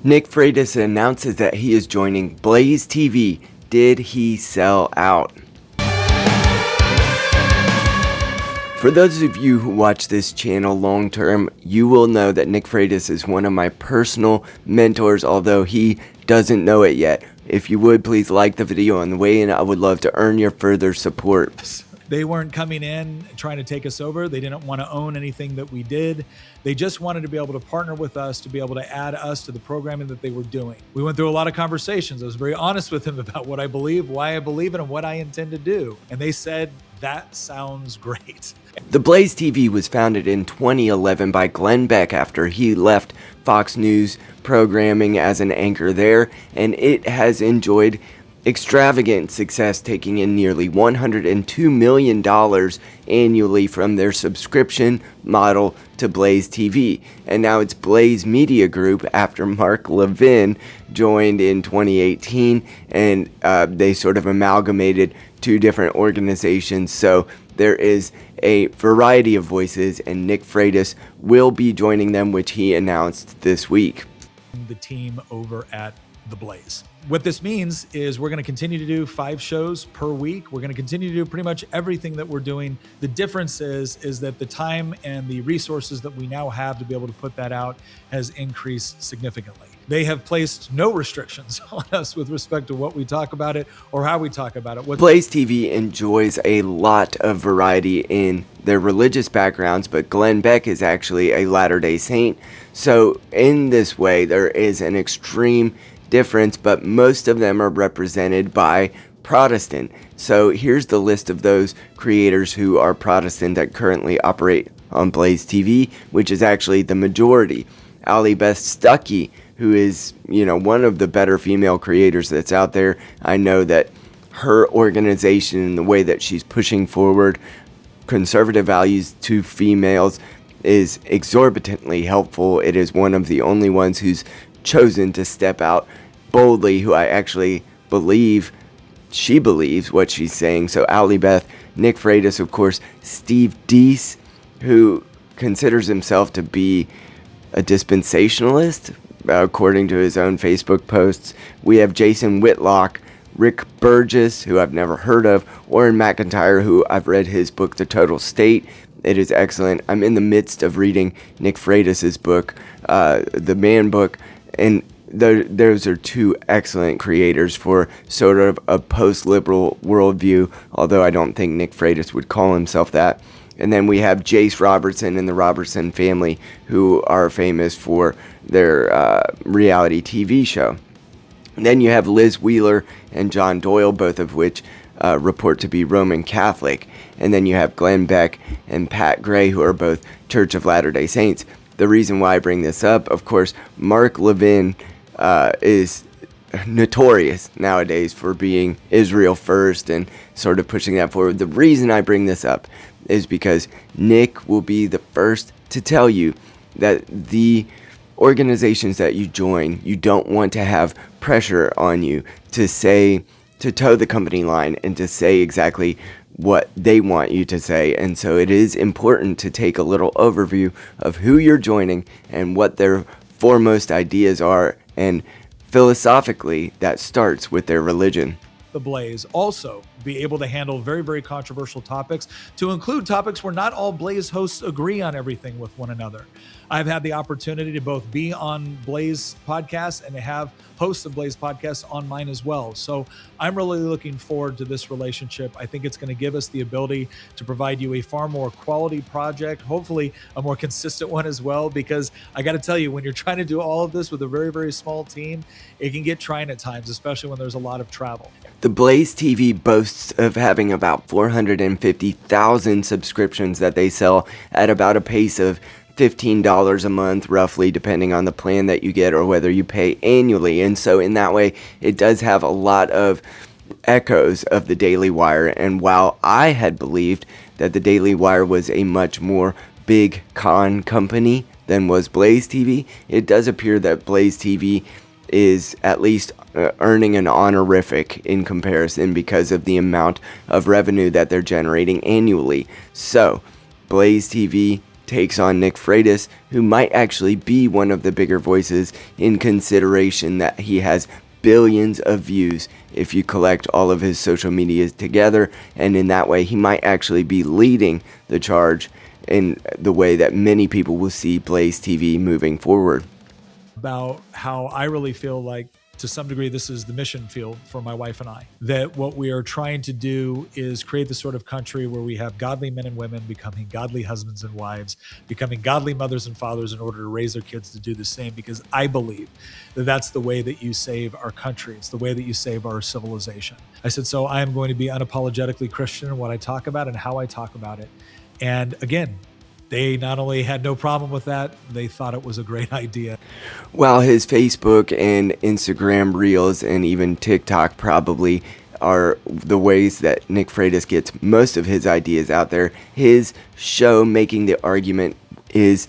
Nick Freitas announces that he is joining Blaze TV. Did he sell out? For those of you who watch this channel long term, you will know that Nick Freitas is one of my personal mentors, although he doesn't know it yet. If you would, please like the video on the way in. I would love to earn your further support. They weren't coming in trying to take us over. They didn't want to own anything that we did. They just wanted to be able to partner with us, to be able to add us to the programming that they were doing. We went through a lot of conversations. I was very honest with them about what I believe, why I believe it, and what I intend to do. And they said, that sounds great. The Blaze TV was founded in 2011 by Glenn Beck after he left Fox News programming as an anchor there, and it has enjoyed extravagant success, taking in nearly $102 million annually from their subscription model to Blaze TV. And now it's Blaze Media Group after Mark Levin joined in 2018, and they sort of amalgamated two different organizations. So there is a variety of voices, and Nick Freitas will be joining them, which he announced this week. The team over at The Blaze. What this means is we're going to continue to do 5 shows per week. We're going to continue to do pretty much everything that we're doing. The difference is that the time and the resources that we now have to be able to put that out has increased significantly. They have placed no restrictions on us with respect to what we talk about it or how we talk about it. Blaze TV enjoys a lot of variety in their religious backgrounds, but Glenn Beck is actually a Latter-day Saint. So in this way, there is an extreme difference, but most of them are represented by Protestant. So here's the list of those creators who are Protestant that currently operate on Blaze TV, which is actually the majority. Ali Beth Stuckey, who is, one of the better female creators that's out there. I know that her organization and the way that she's pushing forward conservative values to females is exorbitantly helpful. It is one of the only ones who's chosen to step out boldly, who I actually believe she believes what she's saying. So Ali Beth, Nick Freitas, of course, Steve Deese, who considers himself to be a dispensationalist, according to his own Facebook posts. We have Jason Whitlock, Rick Burgess, who I've never heard of, Orrin McIntyre, who I've read his book, The Total State. It is excellent. I'm in the midst of reading Nick Freitas' book, The Man Book, and those are two excellent creators for sort of a post-liberal worldview, although I don't think Nick Freitas would call himself that. And then we have Jace Robertson and the Robertson family, who are famous for their reality TV show. And then you have Liz Wheeler and John Doyle, both of which report to be Roman Catholic. And then you have Glenn Beck and Pat Gray, who are both Church of Latter-day Saints. The reason why I bring this up, of course, Mark Levin is notorious nowadays for being Israel first and sort of pushing that forward. The reason I bring this up is because Nick will be the first to tell you that the organizations that you join, you don't want to have pressure on you to toe the company line and to say exactly what they want you to say. And so it is important to take a little overview of who you're joining and what their foremost ideas are, and philosophically that starts with their religion. The Blaze also be able to handle very, very controversial topics, to include topics where not all Blaze hosts agree on everything with one another. I've had the opportunity to both be on Blaze podcasts and to have hosts of Blaze podcasts on mine as well. So I'm really looking forward to this relationship. I think it's going to give us the ability to provide you a far more quality project, hopefully a more consistent one as well, because I got to tell you, when you're trying to do all of this with a very, very small team, it can get trying at times, especially when there's a lot of travel. The Blaze TV boasts of having about 450,000 subscriptions that they sell at about a pace of $15 a month, roughly, depending on the plan that you get or whether you pay annually. And so in that way, it does have a lot of echoes of the Daily Wire. And while I had believed that the Daily Wire was a much more big con company than was Blaze TV, it does appear that Blaze TV is at least earning an honorific in comparison because of the amount of revenue that they're generating annually. So, Blaze TV, takes on Nick Freitas, who might actually be one of the bigger voices in consideration that he has billions of views if you collect all of his social media together, and in that way he might actually be leading the charge in the way that many people will see Blaze TV moving forward. About how I really feel like, to some degree, this is the mission field for my wife and I. That what we are trying to do is create the sort of country where we have godly men and women becoming godly husbands and wives, becoming godly mothers and fathers in order to raise their kids to do the same, because I believe that that's the way that you save our country. It's the way that you save our civilization. I said, so I am going to be unapologetically Christian in what I talk about and how I talk about it. And again, they not only had no problem with that, they thought it was a great idea. While his Facebook and Instagram Reels and even TikTok probably are the ways that Nick Freitas gets most of his ideas out there, his show, Making the Argument, is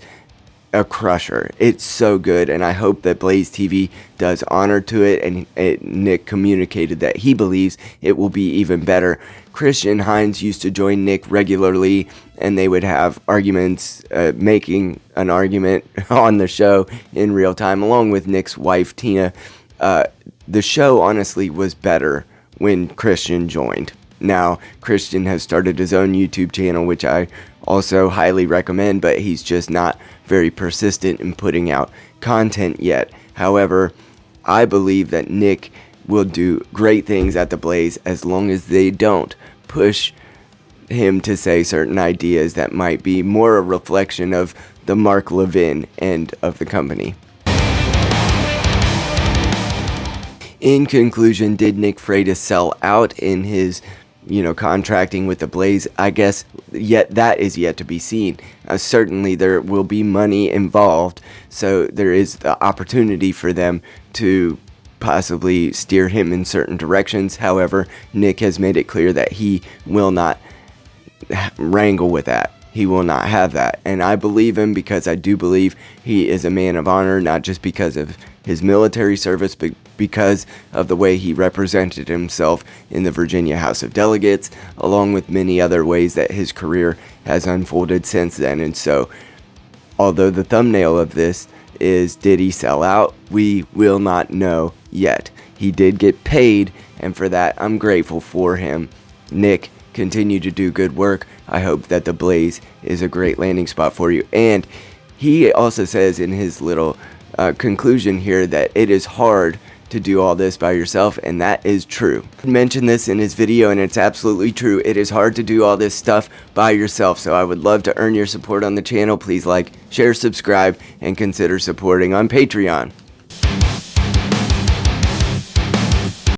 a crusher. It's so good, and I hope that Blaze TV does honor to it, and Nick communicated that he believes it will be even better. Christian Hines used to join Nick regularly, and they would have arguments, making an argument on the show in real time, along with Nick's wife, Tina. The show honestly was better when Christian joined. Now, Christian has started his own YouTube channel, which I also highly recommend, but he's just not very persistent in putting out content yet. However, I believe that Nick will do great things at the Blaze as long as they don't push him to say certain ideas that might be more a reflection of the Mark Levin end of the company. In conclusion, did Nick Freitas sell out in his contracting with the Blaze? I guess that is yet to be seen. Certainly there will be money involved, so there is the opportunity for them to possibly steer him in certain directions. However, Nick has made it clear that he will not wrangle with that. He will not have that. And I believe him, because I do believe he is a man of honor, not just because of his military service, but because of the way he represented himself in the Virginia House of Delegates, along with many other ways that his career has unfolded since then. And so, although the thumbnail of this is, did he sell out? We will not know yet. He did get paid, and for that, I'm grateful for him. Nick, continue to do good work. I hope that the Blaze is a great landing spot for you. And he also says in his little conclusion here that it is hard to do all this by yourself, and that is true. He mentioned this in his video, and it's absolutely true. It is hard to do all this stuff by yourself, so I would love to earn your support on the channel. Please like, share, subscribe, and consider supporting on Patreon.